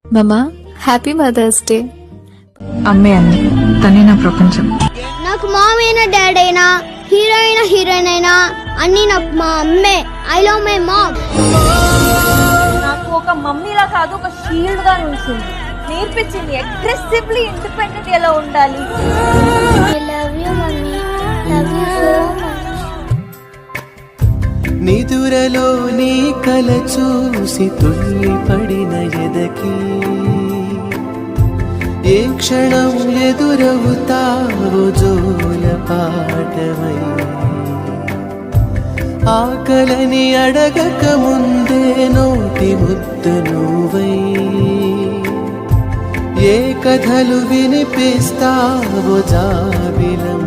మమా happy mother's day. అమ్మే అని తనే నా ప్రపంచం. నాకు మామ్ అయినా డాడ్ అయినా హీరో అయినా హీరోయిన్ అయినా అన్ని నాకు మా అమ్మే. I love my mom. నాకు ఒక మమ్మీలా కాదు, ఒక షీల్డ్ గా నిలిచింది, నేర్పించింది అగ్రెసివ్లీ ఇండిపెండెంట్ ఎలా ఉండాలి. I love you mummy, love you so much. నిదురలో నీ కల చూసి తుల్లి పడిన ఎదకి ఏ క్షణం ఎదురవుతావో జోల పాటవై ఆకలని అడగక ముందే నోటి ముద్దు నువ్వై ఏ కథలు వినిపిస్తావో జాబిలం